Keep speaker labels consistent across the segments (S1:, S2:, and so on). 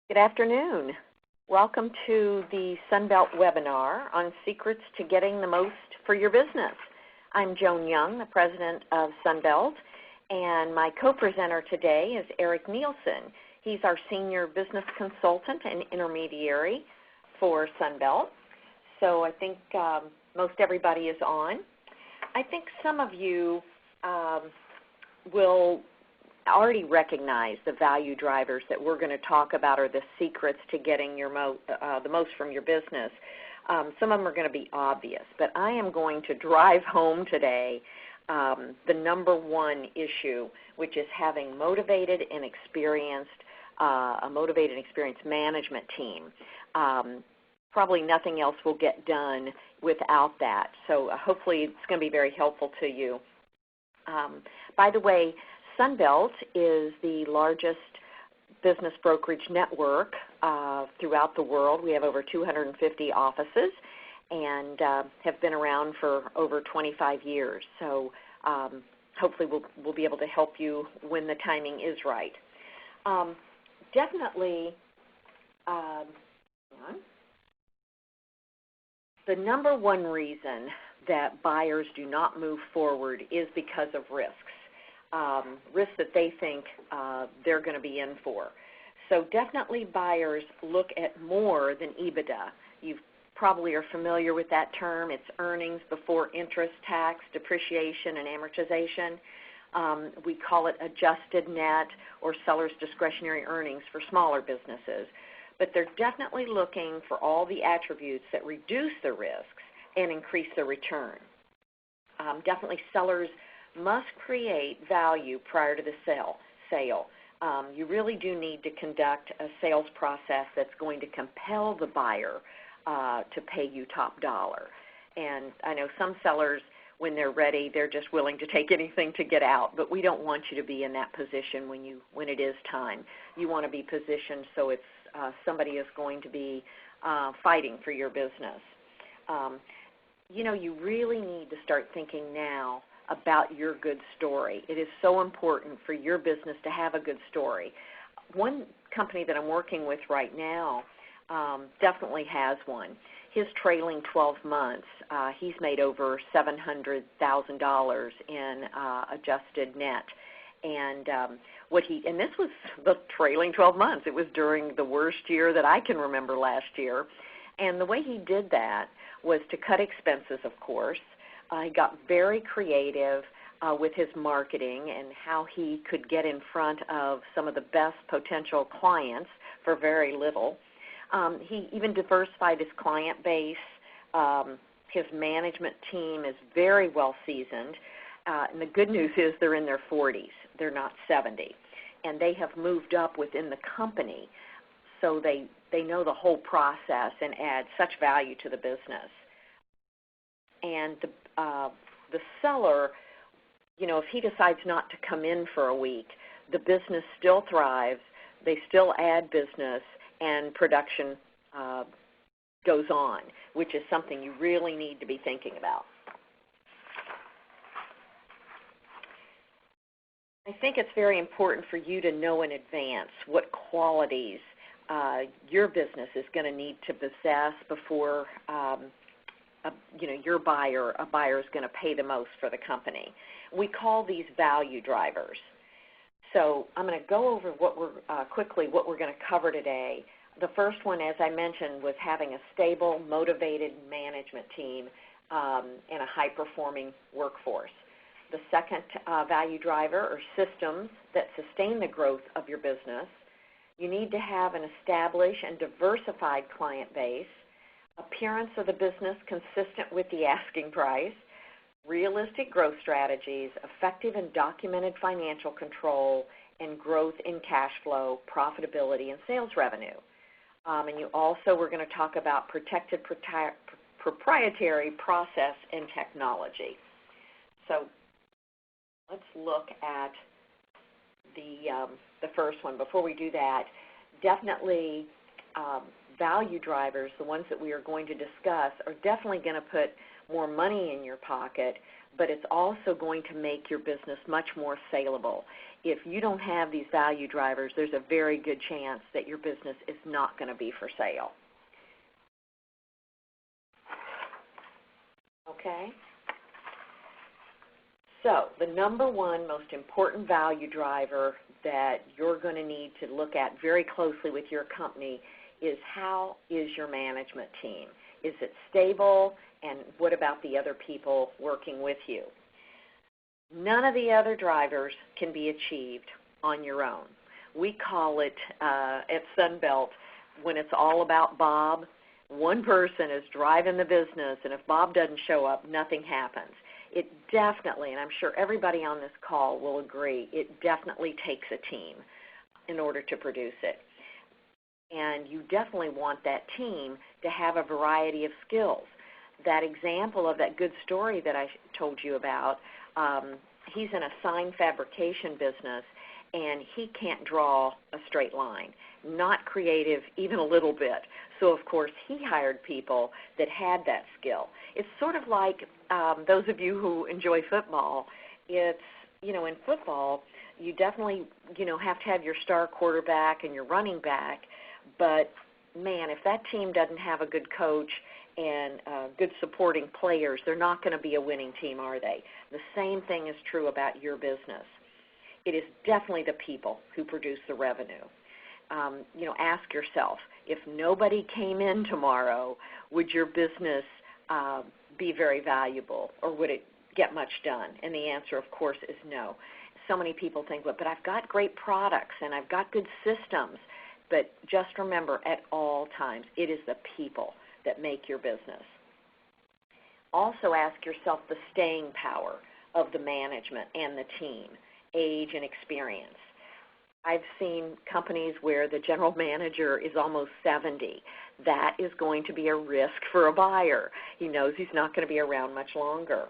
S1: Good afternoon. Welcome to the Sunbelt webinar on secrets to getting the most for your business. I'm Joan Young, the president of Sunbelt, and my co-presenter today is Eric Nielsen. He's our senior business consultant and intermediary for Sunbelt. So I think most everybody is on. I think some of you will already recognize the value drivers that we're going to talk about, or the secrets to getting the most from your business. Some of them are going to be obvious, but I am going to drive home today the number one issue, which is having a motivated and experienced management team. Probably nothing else will get done without that. So hopefully it's going to be very helpful to you. By the way, Sunbelt is the largest business brokerage network throughout the world. We have over 250 offices and have been around for over 25 years. So hopefully we'll be able to help you when the timing is right. Definitely, the number one reason that buyers do not move forward is because of risks. Risks that they think they're going to be in for. So definitely buyers look at more than EBITDA. You probably are familiar with that term. It's earnings before interest, tax, depreciation, and amortization. We call it adjusted net or seller's discretionary earnings for smaller businesses. But they're definitely looking for all the attributes that reduce the risks and increase the return. Definitely sellers must create value prior to the sale. You really do need to conduct a sales process that's going to compel the buyer to pay you top dollar. And I know some sellers, when they're ready, they're just willing to take anything to get out, but we don't want you to be in that position when it is time. You want to be positioned so it's somebody is going to be fighting for your business. You really need to start thinking now about your good story. It is so important for your business to have a good story. One company that I'm working with right now definitely has one. His trailing 12 months, he's made over $700,000 in adjusted net. And this was the trailing 12 months. It was during the worst year that I can remember last year. And the way he did that was to cut expenses, of course. He got very creative with his marketing and how he could get in front of some of the best potential clients for very little. He even diversified his client base. His management team is very well seasoned. And the good news is they're in their 40s. They're not 70. And they have moved up within the company, so they know the whole process and add such value to the business. And the seller, if he decides not to come in for a week, the business still thrives, they still add business, and production goes on, which is something you really need to be thinking about. I think it's very important for you to know in advance what qualities your business is going to need to possess before a buyer is going to pay the most for the company. We call these value drivers. So I'm going to go over quickly what we're going to cover today. The first one, as I mentioned, was having a stable, motivated management team and a high-performing workforce. The second value driver are systems that sustain the growth of your business. You need to have an established and diversified client base, appearance of the business consistent with the asking price, realistic growth strategies, effective and documented financial control, and growth in cash flow, profitability, and sales revenue. And we're going to talk about protected proprietary process and technology. So let's look at the first one. Before we do that, definitely value drivers, the ones that we are going to discuss, are definitely going to put more money in your pocket, but it's also going to make your business much more saleable. If you don't have these value drivers, there's a very good chance that your business is not going to be for sale. Okay? So the number one most important value driver that you're going to need to look at very closely with your company is, how is your management team? Is it stable, and what about the other people working with you? None of the other drivers can be achieved on your own. We call it at Sunbelt, when it's all about Bob, one person is driving the business, and if Bob doesn't show up, nothing happens. It definitely, and I'm sure everybody on this call will agree, it definitely takes a team in order to produce it. And you definitely want that team to have a variety of skills. That example of that good story that I told you about, he's in a sign fabrication business, and he can't draw a straight line, not creative even a little bit. So, of course, he hired people that had that skill. It's sort of like those of you who enjoy football. It's, in football, you definitely, have to have your star quarterback and your running back, but, man, if that team doesn't have a good coach and good supporting players, they're not going to be a winning team, are they? The same thing is true about your business. It is definitely the people who produce the revenue. Ask yourself, if nobody came in tomorrow, would your business be very valuable, or would it get much done? And the answer, of course, is no. So many people think, but I've got great products and I've got good systems. But just remember, at all times, it is the people that make your business. Also ask yourself the staying power of the management and the team, age and experience. I've seen companies where the general manager is almost 70. That is going to be a risk for a buyer. He knows he's not going to be around much longer.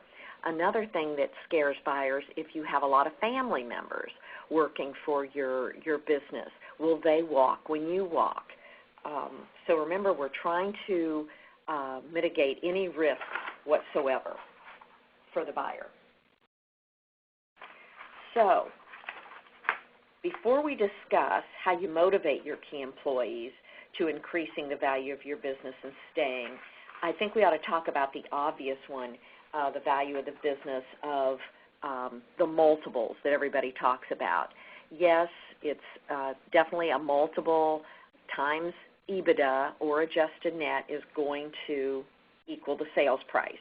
S1: Another thing that scares buyers, if you have a lot of family members working for your business, will they walk when you walk? So remember, we're trying to mitigate any risk whatsoever for the buyer. So before we discuss how you motivate your key employees to increasing the value of your business and staying, I think we ought to talk about the obvious one, the value of the business of the multiples that everybody talks about. Yes, it's definitely a multiple times EBITDA or adjusted net is going to equal the sales price.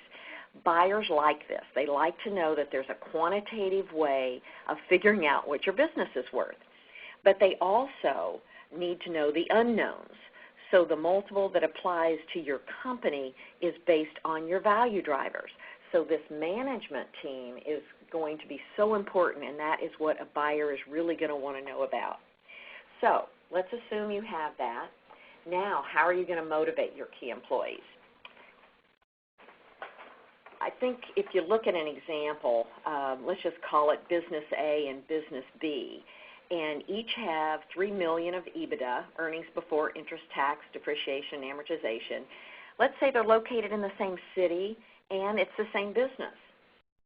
S1: Buyers like this. They like to know that there's a quantitative way of figuring out what your business is worth. But they also need to know the unknowns. So the multiple that applies to your company is based on your value drivers. So this management team is going to be so important, and that is what a buyer is really going to want to know about. So let's assume you have that. Now, how are you going to motivate your key employees? I think if you look at an example, let's just call it Business A and Business B, and each have $3 million of EBITDA, earnings before interest, tax, depreciation, amortization. Let's say they're located in the same city and it's the same business.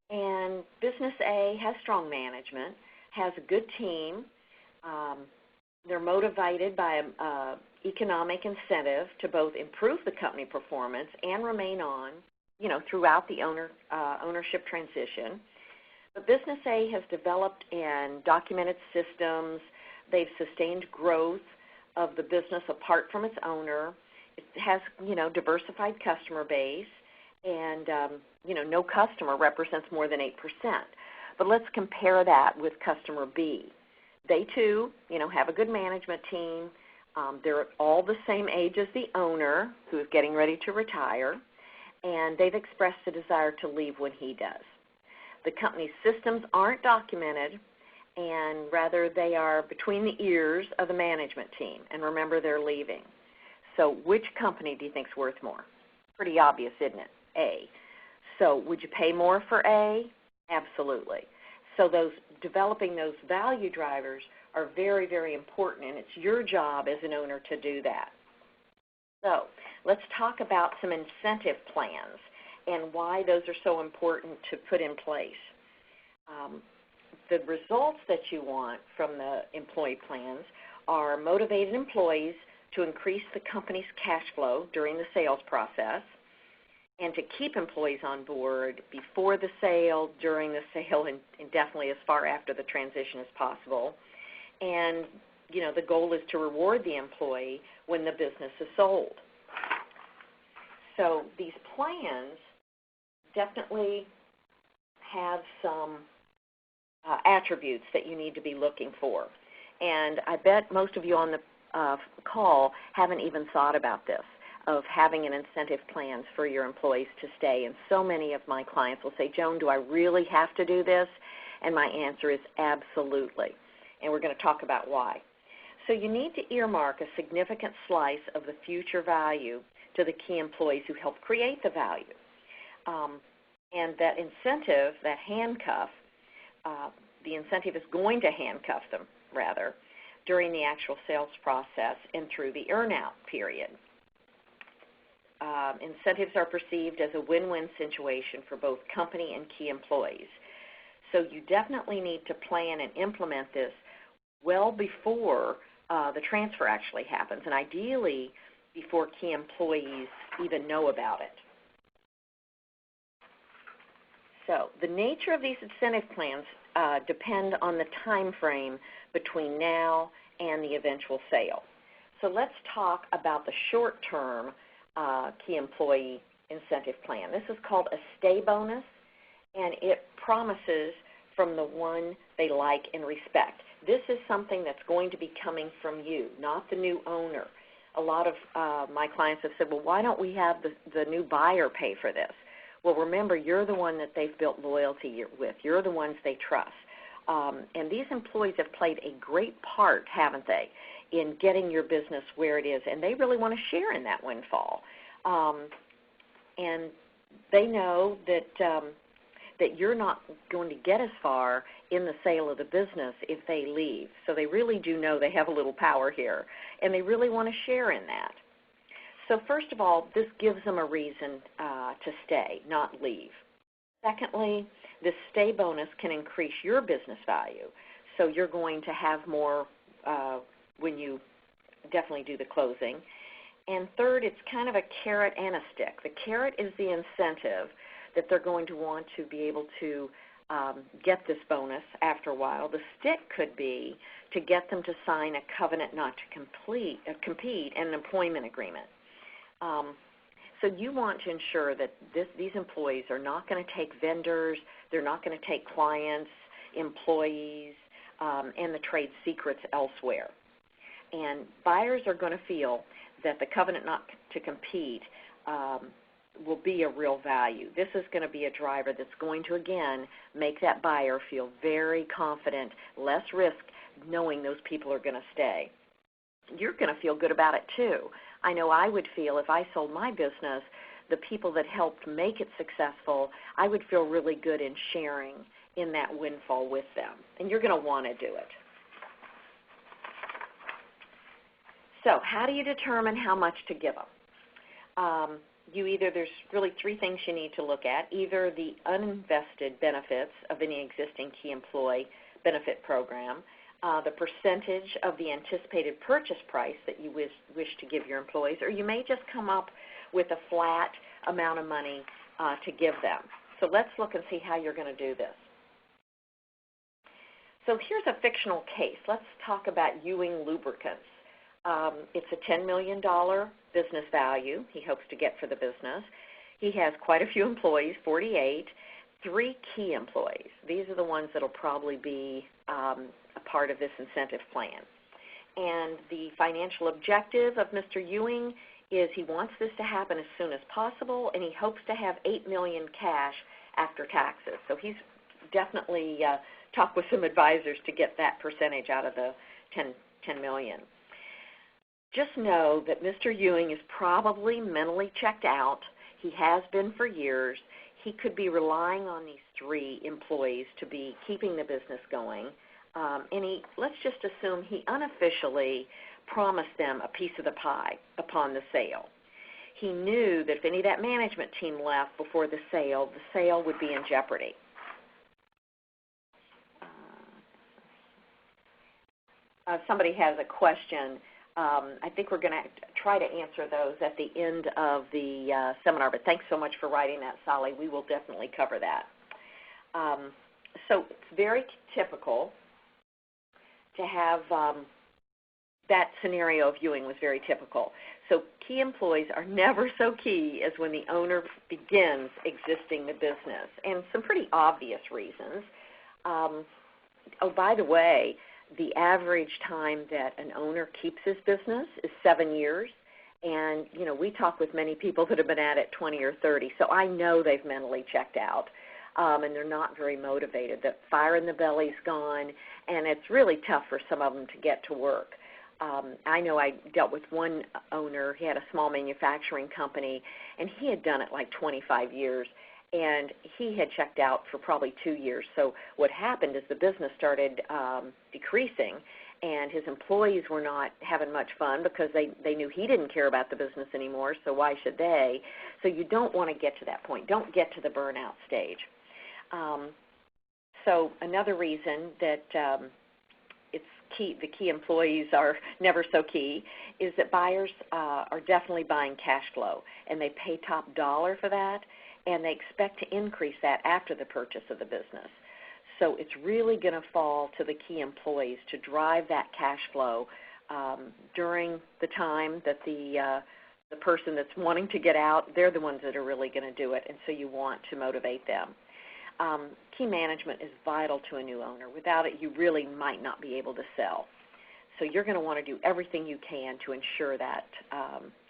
S1: And Business A has strong management, has a good team. They're motivated by economic incentive to both improve the company performance and remain on, throughout the ownership transition. But Business A has developed and documented systems. They've sustained growth of the business apart from its owner. It has, diversified customer base, and, no customer represents more than 8%. But let's compare that with customer B. They, too, have a good management team. They're all the same age as the owner, who is getting ready to retire, and they've expressed a desire to leave when he does. The company's systems aren't documented, and rather they are between the ears of the management team. And remember, they're leaving. So which company do you think is worth more? Pretty obvious, isn't it? A. So would you pay more for A? Absolutely. So developing those value drivers are very, very important, and it's your job as an owner to do that. So let's talk about some incentive plans and why those are so important to put in place. The results that you want from the employee plans are motivated employees to increase the company's cash flow during the sales process, and to keep employees on board before the sale, during the sale, and definitely as far after the transition as possible. And, the goal is to reward the employee when the business is sold. So these plans definitely have some attributes that you need to be looking for. And I bet most of you on the call haven't even thought about this, of having an incentive plans for your employees to stay. And so many of my clients will say, Joan, do I really have to do this? And my answer is absolutely. And we're going to talk about why. So you need to earmark a significant slice of the future value to the key employees who help create the value. And that incentive, that handcuff, the incentive is going to handcuff them, rather, during the actual sales process and through the earn-out period. Incentives are perceived as a win-win situation for both company and key employees. So you definitely need to plan and implement this well before the transfer actually happens, and ideally before key employees even know about it. So the nature of these incentive plans depend on the time frame between now and the eventual sale. So let's talk about the short-term key employee incentive plan. This is called a stay bonus, and it promises from the one they like and respect. This is something that's going to be coming from you, not the new owner. A lot of my clients have said, well, why don't we have the new buyer pay for this? Well, remember, you're the one that they've built loyalty with. You're the ones they trust. And these employees have played a great part, haven't they, in getting your business where it is, and they really want to share in that windfall. And they know that that you're not going to get as far in the sale of the business if they leave. So they really do know they have a little power here, and they really want to share in that. So first of all, this gives them a reason to stay, not leave. Secondly, this stay bonus can increase your business value. So you're going to have more when you definitely do the closing. And third, it's kind of a carrot and a stick. The carrot is the incentive that they're going to want to be able to get this bonus after a while. The stick could be to get them to sign a covenant not to compete and an employment agreement. So you want to ensure that these employees are not going to take vendors, they're not going to take clients, employees, and the trade secrets elsewhere. And buyers are going to feel that the covenant not to compete will be a real value. This is going to be a driver that's going to, again, make that buyer feel very confident, less risk, knowing those people are going to stay. You're going to feel good about it, too. I know I would feel if I sold my business, the people that helped make it successful, I would feel really good in sharing in that windfall with them. And you're going to want to do it. So how do you determine how much to give them? There's really three things you need to look at. Either the uninvested benefits of any existing key employee benefit program, the percentage of the anticipated purchase price that you wish to give your employees, or you may just come up with a flat amount of money to give them. So let's look and see how you're going to do this. So here's a fictional case. Let's talk about Ewing Lubricants. It's a $10 million business value he hopes to get for the business. He has quite a few employees, 48, 3 key employees. These are the ones that will probably be a part of this incentive plan. And the financial objective of Mr. Ewing is he wants this to happen as soon as possible, and he hopes to have $8 million cash after taxes. So he's definitely talked with some advisors to get that percentage out of the $10 million. Just know that Mr. Ewing is probably mentally checked out. He has been for years. He could be relying on these 3 employees to be keeping the business going. and let's just assume he unofficially promised them a piece of the pie upon the sale. He knew that if any of that management team left before the sale would be in jeopardy. Somebody has a question. I think we're going to try to answer those at the end of the seminar, but thanks so much for writing that, Sally. We will definitely cover that. So it's very typical to have that scenario of viewing was very typical. So key employees are never so key as when the owner begins existing the business, and some pretty obvious reasons. Oh, by the way, the average time that an owner keeps his business is 7 years, and we talk with many people that have been at it 20 or 30, so I know they've mentally checked out. And they're not very motivated. The fire in the belly's gone, and it's really tough for some of them to get to work. I know I dealt with one owner. He had a small manufacturing company, and he had done it like 25 years, and he had checked out for probably 2 years. So what happened is the business started decreasing, and his employees were not having much fun because they knew he didn't care about the business anymore, so why should they? So you don't want to get to that point. Don't get to the burnout stage. So another reason that it's key, the key employees are never so key, is that buyers are definitely buying cash flow, and they pay top dollar for that, and they expect to increase that after the purchase of the business. So it's really going to fall to the key employees to drive that cash flow during the time that the person that's wanting to get out, they're the ones that are really going to do it, and so you want to motivate them. Key management is vital to a new owner. Without it, you really might not be able to sell. So you're going to want to do everything you can to ensure that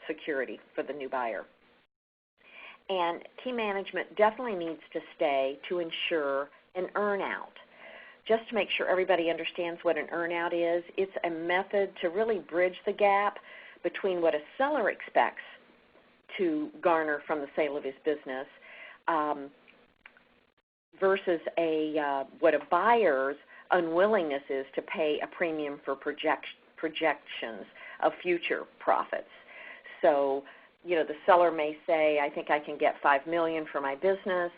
S1: security for the new buyer. And key management definitely needs to stay to ensure an earn-out. Just to make sure everybody understands what an earn-out is, it's a method to really bridge the gap between what a seller expects to garner from the sale of his business versus what a buyer's unwillingness is to pay a premium for projections of future profits. So, the seller may say, I think I can get $5 million for my business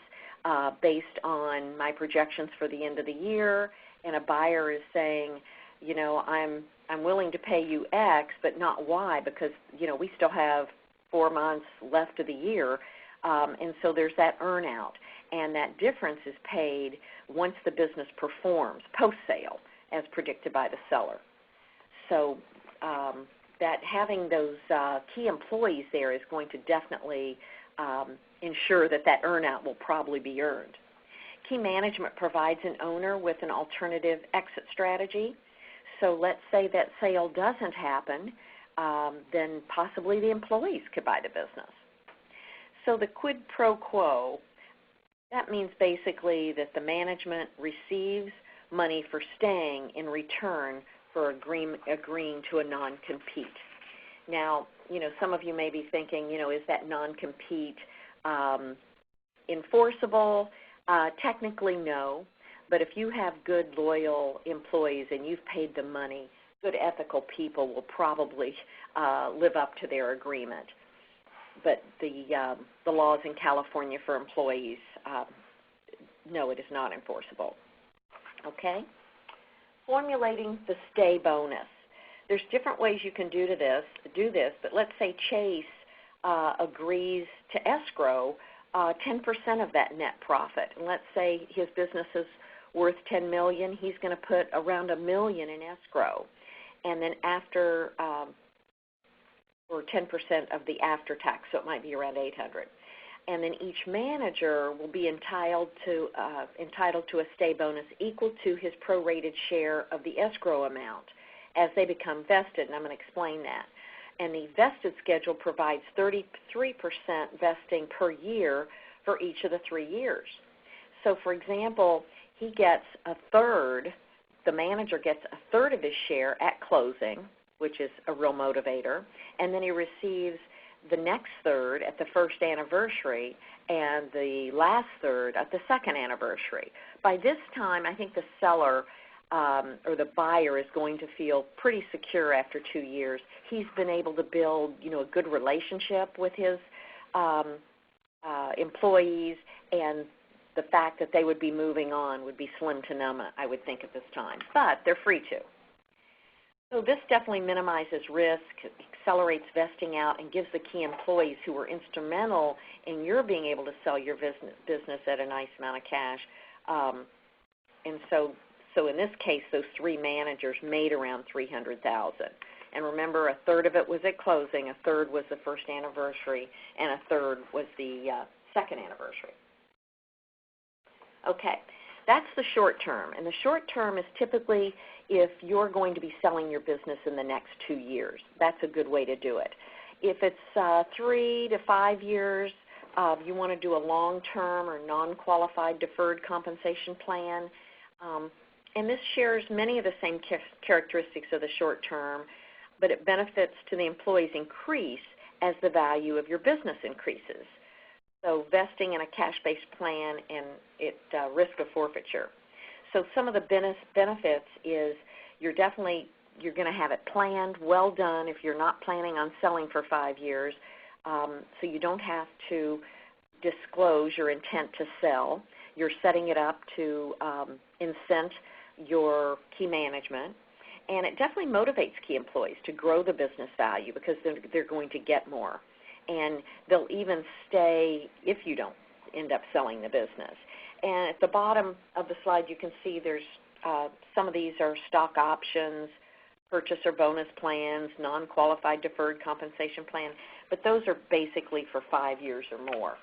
S1: based on my projections for the end of the year, and a buyer is saying, I'm willing to pay you X, but not Y, because, we still have 4 months left of the year, and so there's that earn-out. And that difference is paid once the business performs, post-sale, as predicted by the seller. So that having those key employees there is going to definitely ensure that that earn-out will probably be earned. Key management provides an owner with an alternative exit strategy. So let's say that sale doesn't happen, then possibly the employees could buy the business. So the quid pro quo, that means basically that the management receives money for staying in return for agreeing to a non-compete. Now, some of you may be thinking, is that non-compete enforceable? Technically, no. But if you have good, loyal employees and you've paid them money, good, ethical people will probably live up to their agreement. But the laws in California for employees, no, it is not enforceable. Okay? Formulating the stay bonus. There's different ways you can do this, but let's say Chase agrees to escrow 10% of that net profit. And let's say his business is worth $10 million. He's going to put around $1 million in escrow. And then after, or 10% of the after-tax, so it might be around $800. And then each manager will be entitled to a stay bonus equal to his prorated share of the escrow amount as they become vested, and I'm going to explain that. And the vested schedule provides 33% vesting per year for each of the 3 years. So, for example, he gets a third, the manager gets a third of his share at closing, which is a real motivator, and then he receives the next third at the first anniversary and the last third at the second anniversary. By this time, I think the seller or the buyer is going to feel pretty secure after 2 years. He's been able to build, a good relationship with his employees, and the fact that they would be moving on would be slim to none, I would think, at this time. But they're free to. So this definitely minimizes risk, accelerates vesting out, and gives the key employees who were instrumental in your being able to sell your business at a nice amount of cash. And so in this case, those 3 managers made around $300,000. And remember, a third of it was at closing, a third was the first anniversary, and a third was the second anniversary. Okay, that's the short term. And the short term is typically if you're going to be selling your business in the next 2 years. That's a good way to do it. If it's 3 to 5 years, you want to do a long-term or non-qualified deferred compensation plan. And this shares many of the same characteristics of the short term, but it benefits to the employees increase as the value of your business increases. So vesting in a cash-based plan and risk of forfeiture. So some of the benefits is you're going to have it planned, well done if you're not planning on selling for 5 years, so you don't have to disclose your intent to sell. You're setting it up to incent your key management, and it definitely motivates key employees to grow the business value because they're going to get more. And they'll even stay if you don't end up selling the business. And at the bottom of the slide, you can see there's some of these are stock options, purchase or bonus plans, non-qualified deferred compensation plan, but those are basically for 5 years or more.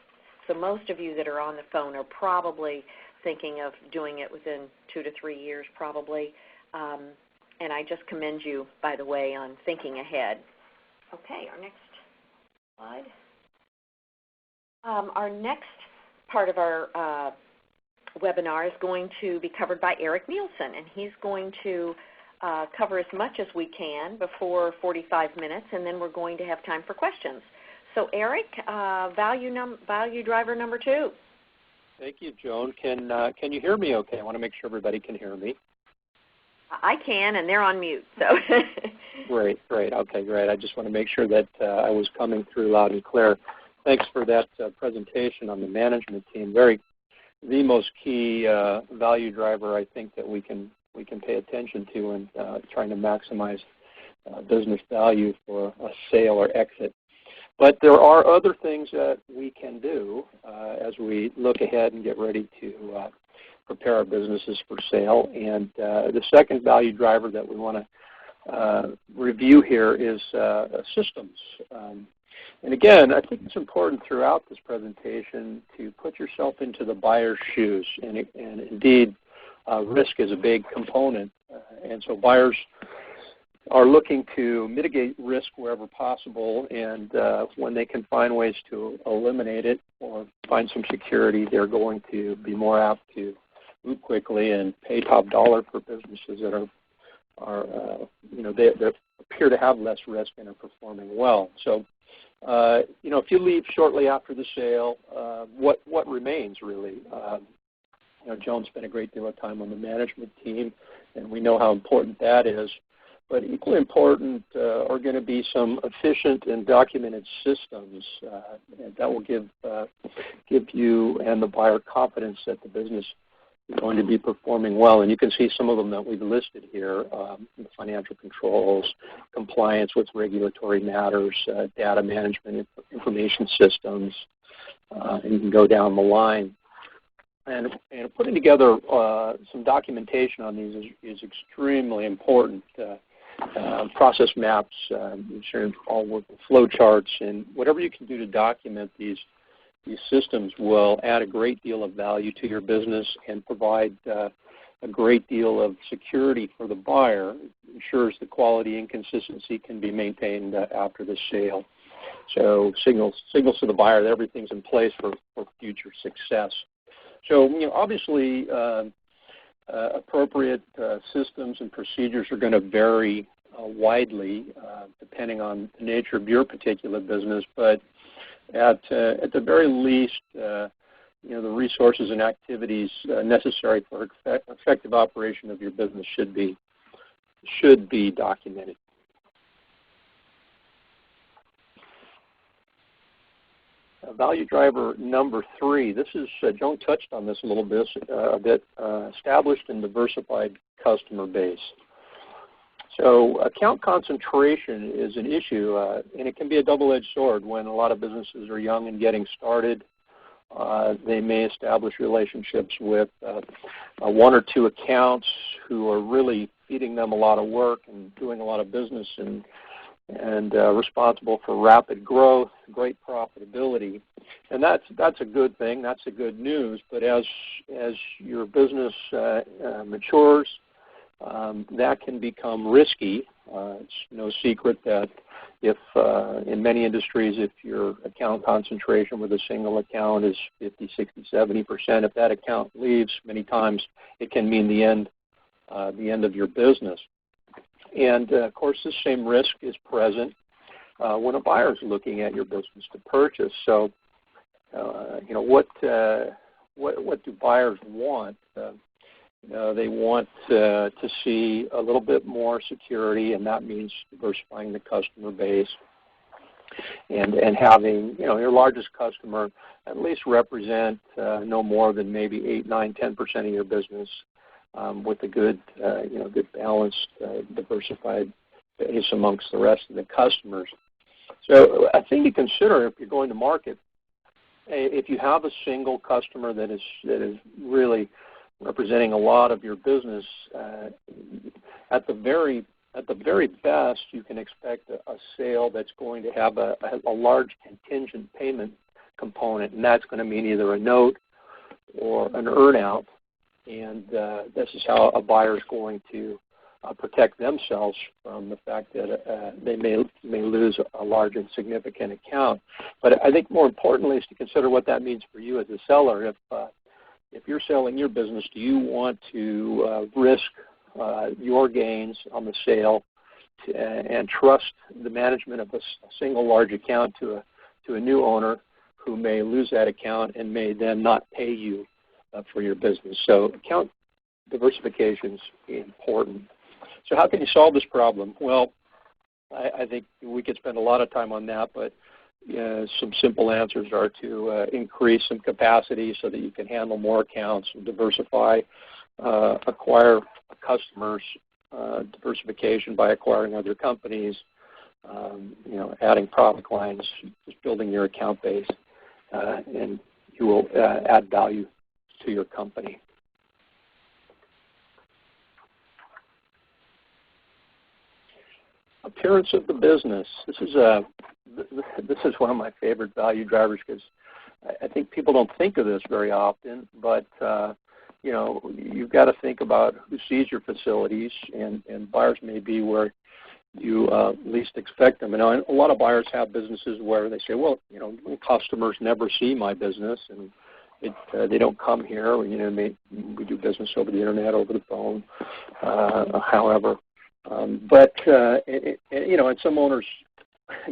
S1: So most of you that are on the phone are probably thinking of doing it within 2 to 3 years probably. And I just commend you, by the way, on thinking ahead. Okay, our next slide. Our next part of our webinar is going to be covered by Eric Nielsen, and he's going to cover as much as we can before 45 minutes, and then we're going to have time for questions. So Eric, value driver number 2.
S2: Thank you, Joan. Can you hear me okay? I want to make sure everybody can hear me.
S1: I can, and they're on mute. So.
S2: Great. Okay, great. I just want to make sure that I was coming through loud and clear. Thanks for that presentation on the management team. The most key value driver I think that we can pay attention to in trying to maximize business value for a sale or exit. But there are other things that we can do as we look ahead and get ready to prepare our businesses for sale. And the second value driver that we want to review here is systems. And again, I think it's important throughout this presentation to put yourself into the buyer's shoes. And indeed, risk is a big component. And so buyers are looking to mitigate risk wherever possible, and when they can find ways to eliminate it or find some security, they're going to be more apt to move quickly and pay top dollar for businesses that they appear to have less risk and are performing well. So, if you leave shortly after the sale, what remains really? Joan spent a great deal of time on the management team, and we know how important that is. But equally important are going to be some efficient and documented systems and that will give you and the buyer confidence that the business is going to be performing well. And you can see some of them that we've listed here: financial controls, compliance with regulatory matters, data management, information systems, and you can go down the line. And putting together some documentation on these is extremely important. Process maps, ensuring all work with flow charts, and whatever you can do to document these systems will add a great deal of value to your business and provide a great deal of security for the buyer. It ensures the quality and consistency can be maintained after the sale. So signals to the buyer that everything's in place for future success. So obviously appropriate systems and procedures are going to vary widely depending on the nature of your particular business, but at the very least, the resources and activities necessary for effective operation of your business should be documented. Value driver number 3. This is Joan touched on this a little bit. Established and diversified customer base. So account concentration is an issue, and it can be a double-edged sword. When a lot of businesses are young and getting started, they may establish relationships with 1 or 2 accounts who are really feeding them a lot of work and doing a lot of business and responsible for rapid growth, great profitability. And that's a good thing. That's a good news. But as your business matures, that can become risky. It's no secret that if in many industries, if your account concentration with a single account is 50, 60, 70%, if that account leaves, many times it can mean the end of your business. And of course, the same risk is present when a buyer is looking at your business to purchase. So, what do buyers want? They want to see a little bit more security, and that means diversifying the customer base and having your largest customer at least represent no more than maybe 8, 9, 10% of your business, with a good balanced, diversified base amongst the rest of the customers. So a thing to consider if you're going to market, if you have a single customer that is really representing a lot of your business, at the very best, you can expect a sale that's going to have a large contingent payment component, and that's going to mean either a note or an earn-out. And this is how a buyer is going to protect themselves from the fact that they may lose a large and significant account. But I think more importantly is to consider what that means for you as a seller. If you're selling your business, do you want to risk your gains on the sale and trust the management of a single large account to a new owner who may lose that account and may then not pay you for your business? So account diversification is important. So how can you solve this problem? Well, I think we could spend a lot of time on that, but some simple answers are to increase some capacity so that you can handle more accounts and diversify, acquire customers, diversification by acquiring other companies, adding product lines, just building your account base, and you will add value to your company. Appearance of the business. This is one of my favorite value drivers because I think people don't think of this very often, but you've got to think about who sees your facilities, and buyers may be where you least expect them. And a lot of buyers have businesses where they say, well, customers never see my business, and they don't come here. We do business over the internet, over the phone, however. But and some owners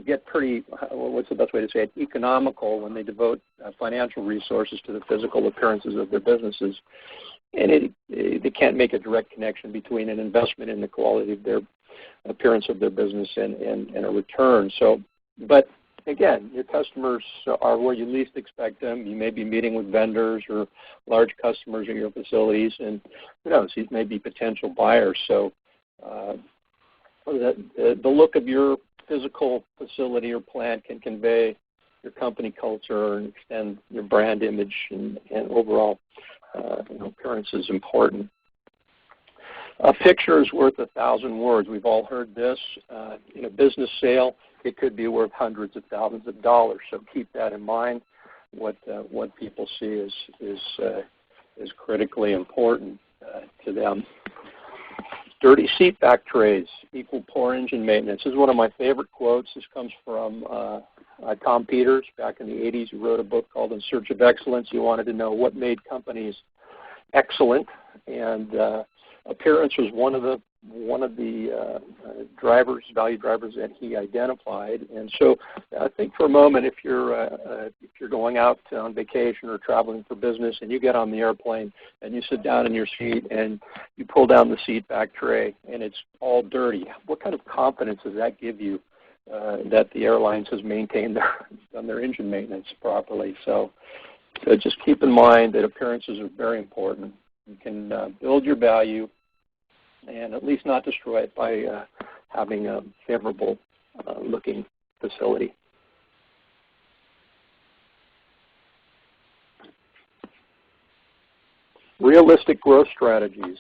S2: get pretty, what's the best way to say it, economical when they devote financial resources to the physical appearances of their businesses. And they can't make a direct connection between an investment in the quality of their appearance of their business and a return. So, but again, your customers are where you least expect them. You may be meeting with vendors or large customers in your facilities, and who knows, these may be potential buyers. So the look of your physical facility or plant can convey your company culture and extend your brand image, and overall appearance is important. A picture is worth 1,000 words. We've all heard this. In a business sale, it could be worth hundreds of thousands of dollars. So keep that in mind. What people see is critically important to them. Dirty seat back trays equal poor engine maintenance. This is one of my favorite quotes. This comes from Tom Peters back in the 80s. He wrote a book called In Search of Excellence. He wanted to know what made companies excellent, and appearance was one of the one of the value drivers that he identified. And so I think for a moment, if you're going out on vacation or traveling for business and you get on the airplane and you sit down in your seat and you pull down the seat back tray and it's all dirty, what kind of confidence does that give you that the airlines has maintained their engine maintenance properly? So just keep in mind that appearances are very important. You can build your value and at least not destroy it by having a favorable looking facility. Realistic growth strategies.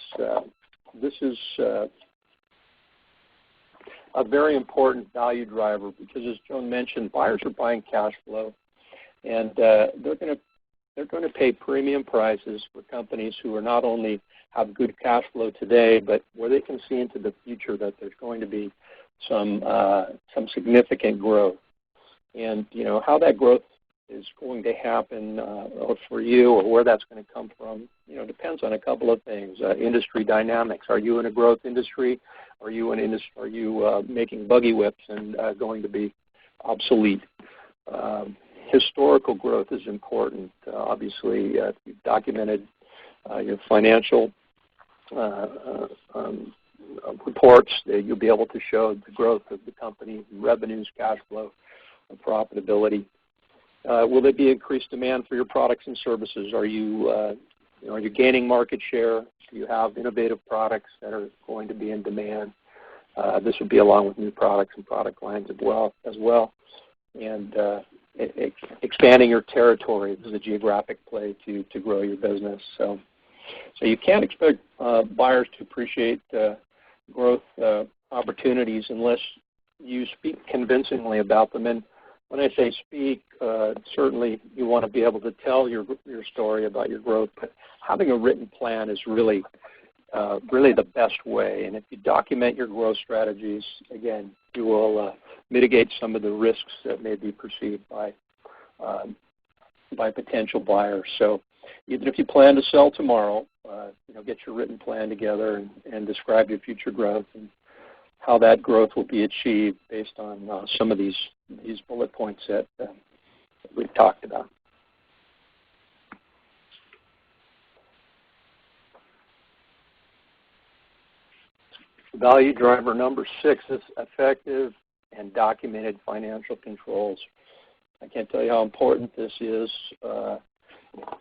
S2: This is a very important value driver because, as Joan mentioned, buyers are buying cash flow, and they're going to pay premium prices for companies who are not only have good cash flow today, but where they can see into the future that there's going to be some significant growth. And how that growth is going to happen for you, or where that's going to come from, depends on a couple of things. Industry dynamics. Are you in a growth industry? Are you making buggy whips and going to be obsolete? Historical growth is important. Obviously, if you've documented your financial reports, you'll be able to show the growth of the company, revenues, cash flow, and profitability. Will there be increased demand for your products and services? Are you gaining market share? Do you have innovative products that are going to be in demand? This would be along with new products and product lines as well. And expanding your territory is a geographic play to grow your business. So you can't expect buyers to appreciate growth opportunities unless you speak convincingly about them. And when I say speak, certainly you want to be able to tell your story about your growth, but having a written plan is really the best way. And if you document your growth strategies, again, you will mitigate some of the risks that may be perceived by potential buyers. So even if you plan to sell tomorrow, get your written plan together and describe your future growth and how that growth will be achieved based on some of these bullet points that we've talked about. Value driver number 6 is effective and documented financial controls. I can't tell you how important this is.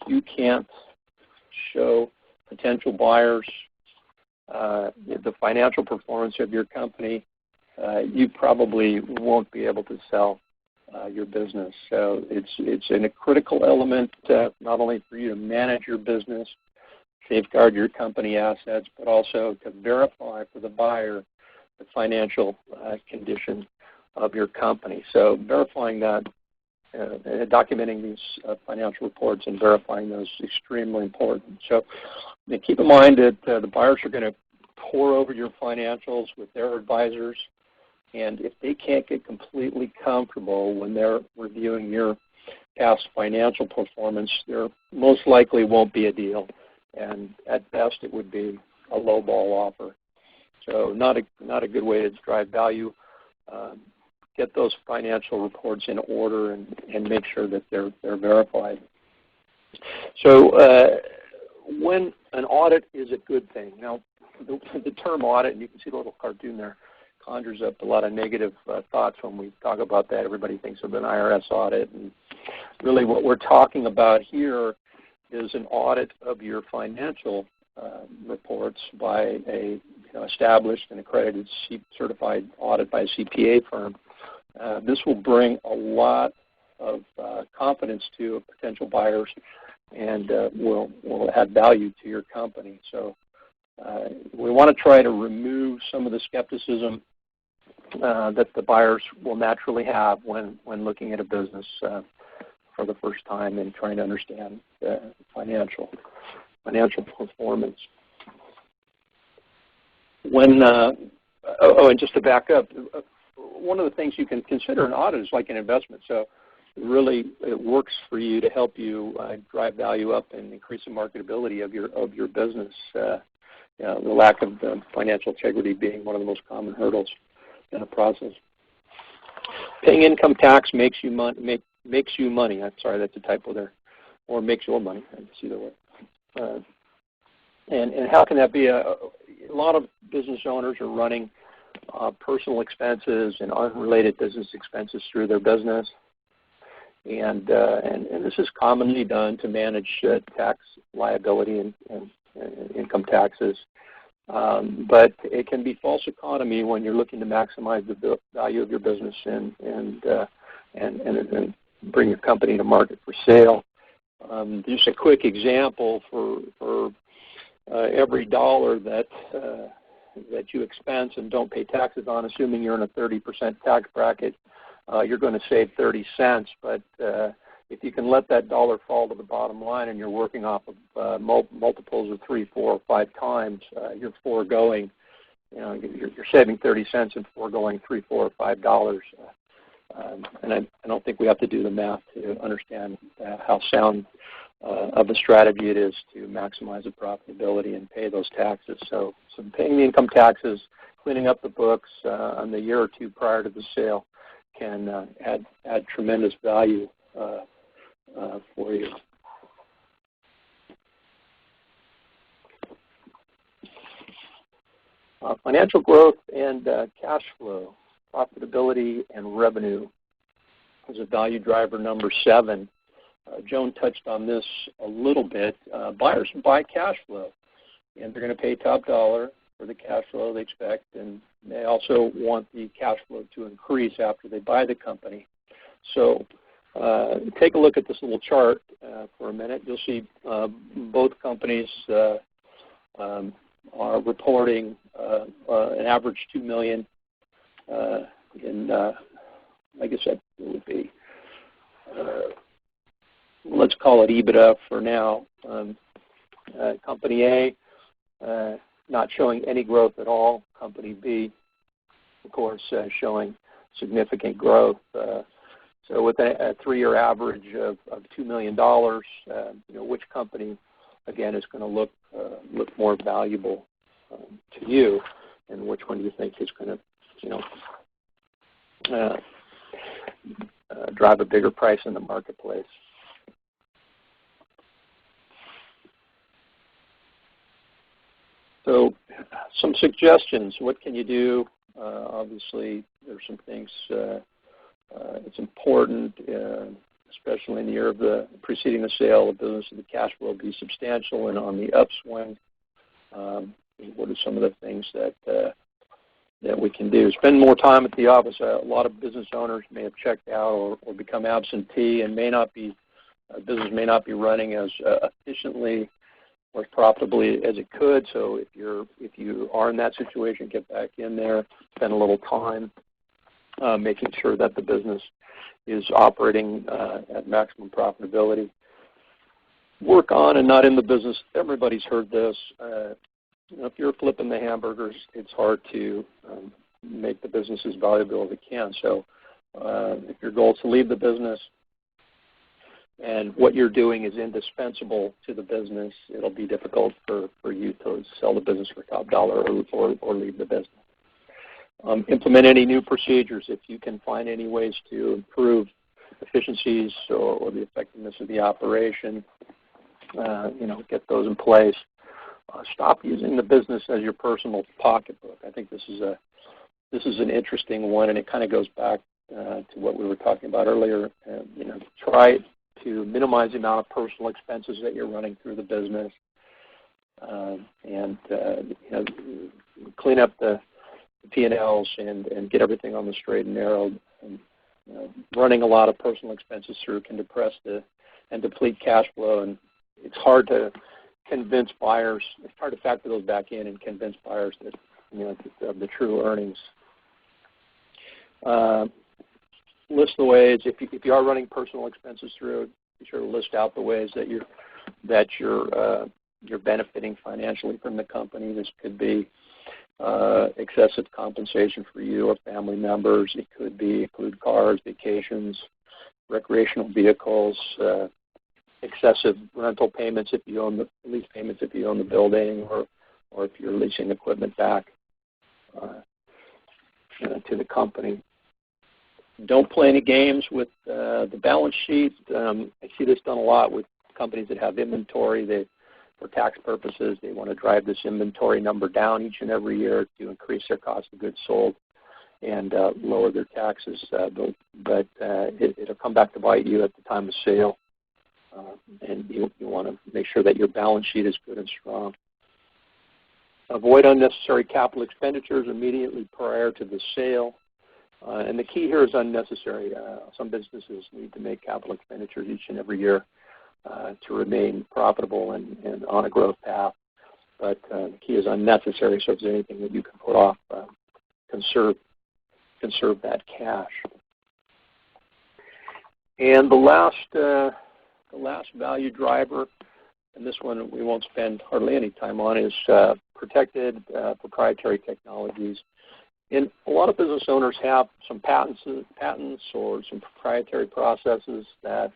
S2: You can't show potential buyers the financial performance of your company. You probably won't be able to sell your business. So it's a critical element not only for you to manage your business, safeguard your company assets, but also to verify for the buyer the financial condition of your company. So verifying that, documenting these financial reports and verifying those is extremely important. So keep in mind that the buyers are going to pore over your financials with their advisors, and if they can't get completely comfortable when they're reviewing your past financial performance, there most likely won't be a deal. And at best, it would be a lowball offer. So not a good way to drive value. Get those financial reports in order and make sure that they're verified. So when an audit is a good thing. Now, the term audit, and you can see the little cartoon there, conjures up a lot of negative thoughts when we talk about that. Everybody thinks of an IRS audit. And really what we're talking about here is an audit of your financial reports by a established and accredited certified audit by a CPA firm. This will bring a lot of confidence to potential buyers and will add value to your company. So we want to try to remove some of the skepticism that the buyers will naturally have when looking at a business for the first time and trying to understand financial performance. And just to back up, one of the things you can consider an audit is like an investment. So really, it works for you to help you drive value up and increase the marketability of your business. the lack of financial integrity being one of the most common hurdles in the process. Paying income tax makes you money. I'm sorry, that's a typo there. Or makes your money. I guess either way. And how can that be? A lot of business owners are running personal expenses and unrelated business expenses through their business. And this is commonly done to manage tax liability and income taxes. But it can be false economy when you're looking to maximize the value of your business and bring your company to market for sale. Just a quick example for every dollar that you expense and don't pay taxes on, assuming you're in a 30% tax bracket, you're going to save 30 cents. But if you can let that dollar fall to the bottom line and you're working off of multiples of 3, 4, or 5 times, you're foregoing, you're saving 30 cents and foregoing $3, $4, or $5. And I don't think we have to do the math to understand how sound of a strategy it is to maximize the profitability and pay those taxes. So paying the income taxes, cleaning up the books on the year or two prior to the sale can add tremendous value for you. Financial growth and cash flow, profitability and revenue is a value driver number 7. Joan touched on this a little bit. Buyers buy cash flow, and they're going to pay top dollar for the cash flow they expect, and they also want the cash flow to increase after they buy the company. So take a look at this little chart for a minute. You'll see both companies are reporting an average $2 million in, I guess that would be, let's call it EBITDA for now. Company A not showing any growth at all. Company B, of course, showing significant growth. So with a 3-year average of $2 million, which company, again, is going to look more valuable to you, and which one do you think is going to, drive a bigger price in the marketplace? So some suggestions. What can you do? Obviously, there's some things. It's important, especially in the year of the preceding the sale of business, the cash flow be substantial and on the upswing. What are some of the things that we can do? Spend more time at the office. A lot of business owners may have checked out or become absentee, and business may not be running as efficiently or as profitably as it could. So if you are in that situation, get back in there, spend a little time making sure that the business is operating at maximum profitability. Work on and not in the business. Everybody's heard this. If you're flipping the hamburgers, it's hard to make the business as valuable as it can. So if your goal is to leave the business and what you're doing is indispensable to the business, it'll be difficult for you to sell the business for top dollar or leave the business. Implement any new procedures. If you can find any ways to improve efficiencies or the effectiveness of the operation, get those in place. Stop using the business as your personal pocketbook. I think this is an interesting one, and it kind of goes back to what we were talking about earlier. Try to minimize the amount of personal expenses that you're running through the business, and clean up the P&Ls and get everything on the straight and narrow. And, running a lot of personal expenses through can depress and deplete cash flow, and it's hard to convince buyers. It's hard to factor those back in and convince buyers that of the true earnings. List the ways if you are running personal expenses through, be sure to list out the ways that you're benefiting financially from the company. This could be excessive compensation for you or family members. It could include cars, vacations, recreational vehicles, excessive rental payments if you own lease payments if you own the building, or if you're leasing equipment back to the company. Don't play any games with the balance sheet. I see this done a lot with companies that have inventory. For tax purposes, they want to drive this inventory number down each and every year to increase their cost of goods sold and lower their taxes. But it'll come back to bite you at the time of sale. And you want to make sure that your balance sheet is good and strong. Avoid unnecessary capital expenditures immediately prior to the sale. And the key here is unnecessary. Some businesses need to make capital expenditures each and every year to remain profitable and on a growth path. But the key is unnecessary, so if there's anything that you can put off, conserve that cash. And the last value driver, and this one we won't spend hardly any time on, is protected proprietary technologies. And a lot of business owners have some patents or some proprietary processes that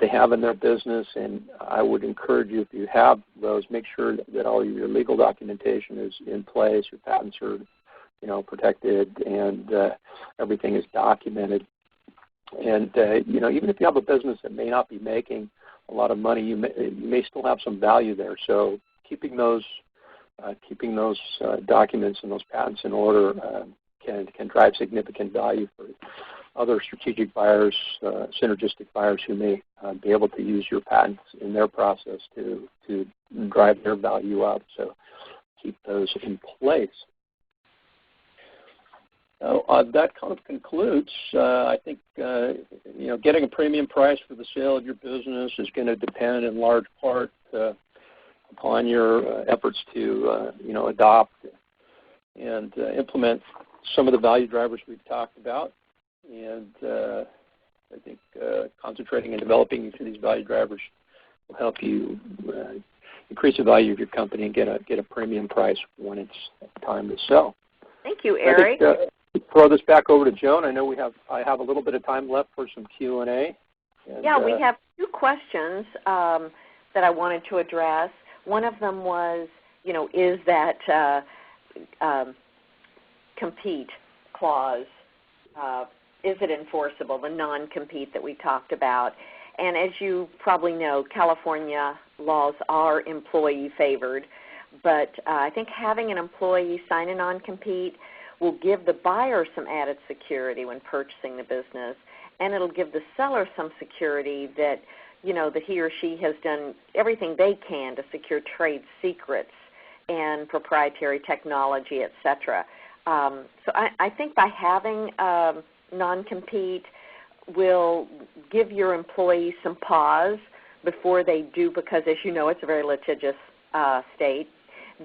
S2: they have in their business, and I would encourage you, if you have those, make sure that all of your legal documentation is in place, your patents are protected, and everything is documented. And even if you have a business that may not be making a lot of money, you may still have some value there. So keeping those documents and those patents in order can drive significant value for other strategic buyers, synergistic buyers who may be able to use your patents in their process to drive their value up. So keep those in place. That kind of concludes. I think getting a premium price for the sale of your business is going to depend in large part upon your efforts to adopt and implement some of the value drivers we've talked about. And I think concentrating and developing each of these value drivers will help you increase the value of your company and get a premium price when it's time to sell.
S1: Thank you, Eric.
S2: I think, throw this back over to Joan. I know I have a little bit of time left for some Q&A.
S1: Yeah, we have two questions that I wanted to address. One of them was, is that compete clause, is it enforceable, the non-compete that we talked about? And as you probably know, California laws are employee-favored, but I think having an employee sign a non-compete will give the buyer some added security when purchasing the business, and it'll give the seller some security that, that he or she has done everything they can to secure trade secrets and proprietary technology, et cetera. So I think by having non-compete will give your employees some pause before they do, because as you know, it's a very litigious state,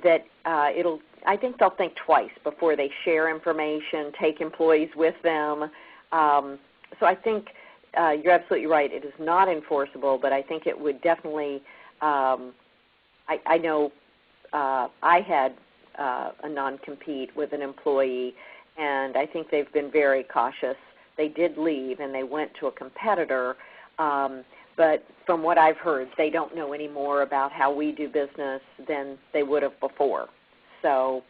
S1: that I think they'll think twice before they share information, take employees with them. So I think you're absolutely right. It is not enforceable, but I think it would definitely, I know I had a non-compete with an employee, and I think they've been very cautious. They did leave, and they went to a competitor, but from what I've heard, they don't know any more about how we do business than they would have before. So,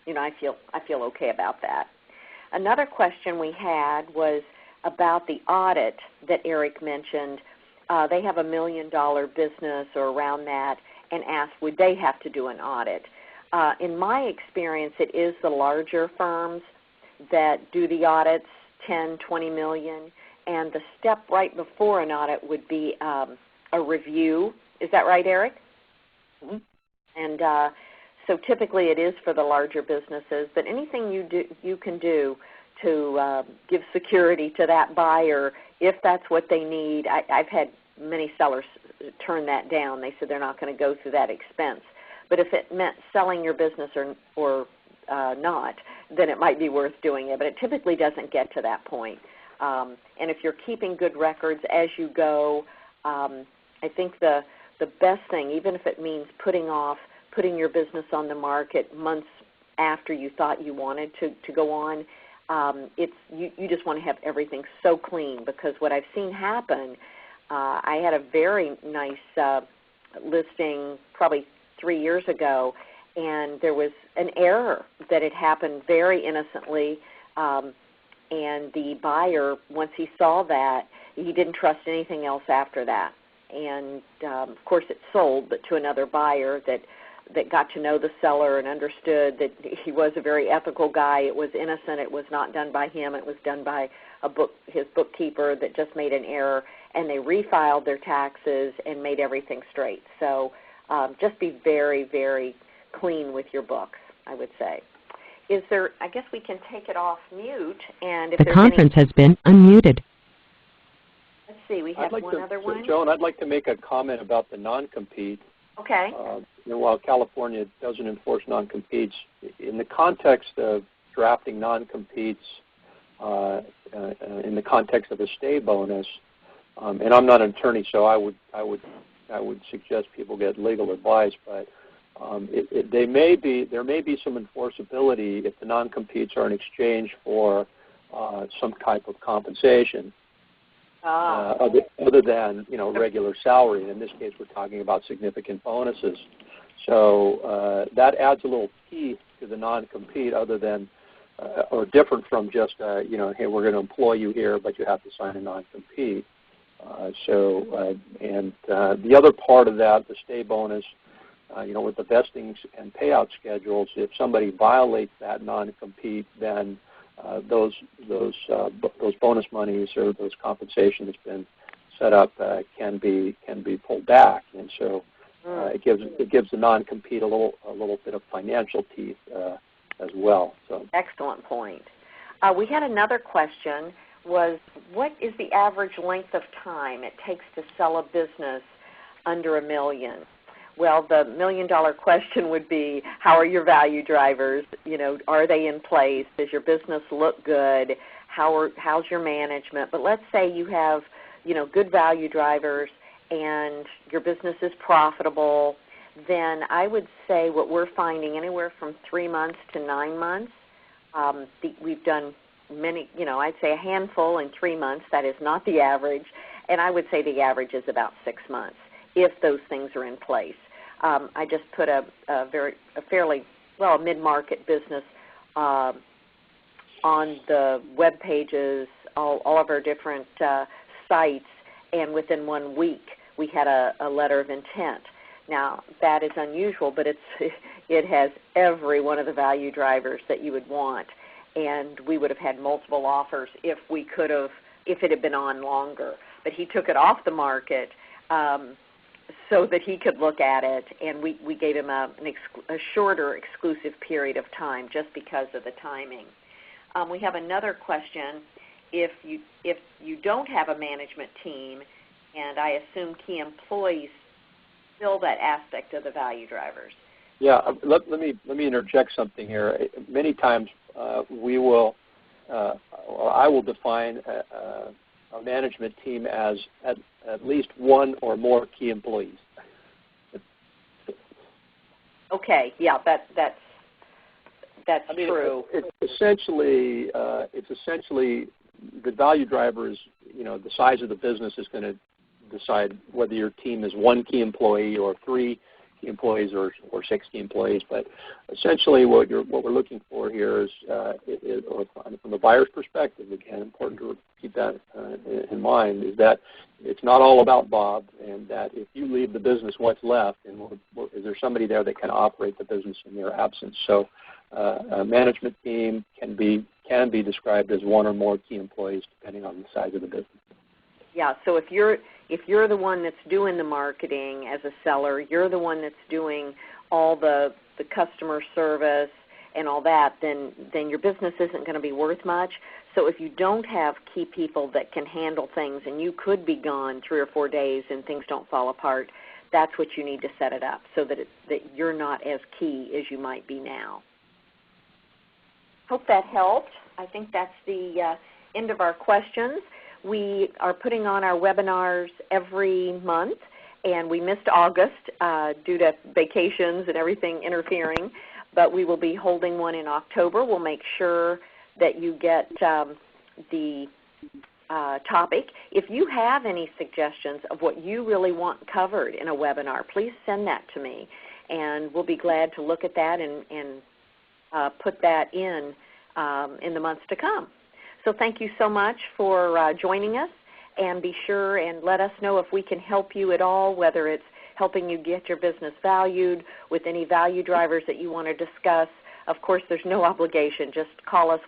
S1: I feel okay about that. Another question we had was about the audit that Eric mentioned. They have $1 million business or around that, and asked would they have to do an audit. In my experience, it is the larger firms that do the audits, 10, 20 million, and the step right before an audit would be a review. Is that right, Eric?
S2: Mm-hmm.
S1: And so typically it is for the larger businesses, but anything you can do to give security to that buyer, if that's what they need. I've had many sellers turn that down. They said they're not going to go through that expense. But if it meant selling your business or not, then it might be worth doing it. But it typically doesn't get to that point. And if you're keeping good records as you go, I think the best thing, even if it means putting your business on the market months after you thought you wanted to go on, you just want to have everything so clean, because what I've seen happen, I had a very nice listing probably 3 years ago, and there was an error that had happened very innocently, and the buyer, once he saw that, he didn't trust anything else after that. And, of course, it sold, but to another buyer that got to know the seller and understood that he was a very ethical guy. It was innocent. It was not done by him. It was done by his bookkeeper that just made an error, and they refiled their taxes and made everything straight. So just be very, very clean with your books, I would say. Is there, I guess we can take it off mute, and if
S3: the
S1: there's
S3: conference has been unmuted.
S1: Let's see, we have other one.
S2: Joan, I'd like to make a comment about the non-compete.
S1: Okay.
S2: While California doesn't enforce non-competes, in the context of drafting non-competes, in the context of a stay bonus, and I'm not an attorney, so I would suggest people get legal advice, but there may be some enforceability if the non-competes are in exchange for some type of compensation. Other than regular salary. In this case, we're talking about significant bonuses. So that adds a little teeth to the non-compete, other than or different from just hey, we're going to employ you here, but you have to sign a non-compete. And the other part of that, the stay bonus, with the vestings and payout schedules, if somebody violates that non-compete, then those bonus monies or those compensation that's been set up can be pulled back, and so it gives the non-compete a little bit of financial teeth as well. So
S1: excellent point. We had another question: was what is the average length of time it takes to sell a business under $1 million? Well, the $1 million question would be, how are your value drivers? Are they in place? Does your business look good? How's your management? But let's say you have, good value drivers and your business is profitable, then I would say what we're finding, anywhere from 3 months to 9 months. We've done many, I'd say a handful in 3 months. That is not the average. And I would say the average is about 6 months if those things are in place. I just put a mid-market business on the web pages, all of our different sites, and within 1 week we had a letter of intent. Now, that is unusual, but it has every one of the value drivers that you would want, and we would have had multiple offers if it had been on longer. But he took it off the market so that he could look at it, and we gave him a shorter exclusive period of time just because of the timing. We have another question. If you don't have a management team, and I assume key employees fill that aspect of the value drivers.
S2: Yeah, let me interject something here. Many times I will define a management team as at least one or more key employees.
S1: Okay, yeah, that's true.
S2: It's essentially the value drivers. The size of the business is going to decide whether your team is 1 key employee or 3 key employees or 6 key employees. But essentially, what we're looking for here is from the buyer's perspective. Again, important to keep that in mind, is that it's not all about Bob, and that if you leave the business, what's left, and is there somebody there that can operate the business in your absence? So, a management team can be described as 1 or more key employees, depending on the size of the business.
S1: Yeah. So if you're the one that's doing the marketing as a seller, you're the one that's doing all the customer service and all that, then your business isn't going to be worth much. So if you don't have key people that can handle things, and you could be gone 3 or 4 days and things don't fall apart, that's what you need to set it up so that you're not as key as you might be now. Hope that helped. I think that's the end of our questions. We are putting on our webinars every month, and we missed August due to vacations and everything interfering, but we will be holding one in October. We'll make sure that you get the topic. If you have any suggestions of what you really want covered in a webinar, please send that to me. and we'll be glad to look at that and put that in the months to come. So thank you so much for joining us, and be sure and let us know if we can help you at all, whether it's helping you get your business valued with any value drivers that you want to discuss. Of course, there's no obligation. Just call us.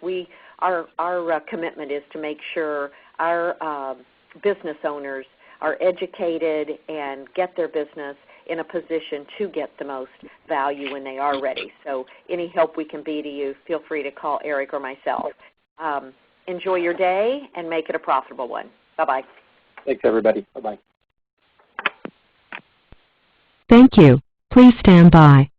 S1: Our commitment is to make sure our business owners are educated and get their business in a position to get the most value when they are ready. So any help we can be to you, feel free to call Eric or myself. Enjoy your day and make it a profitable one. Bye-bye.
S2: Thanks, everybody. Bye-bye.
S3: Thank you. Please stand by.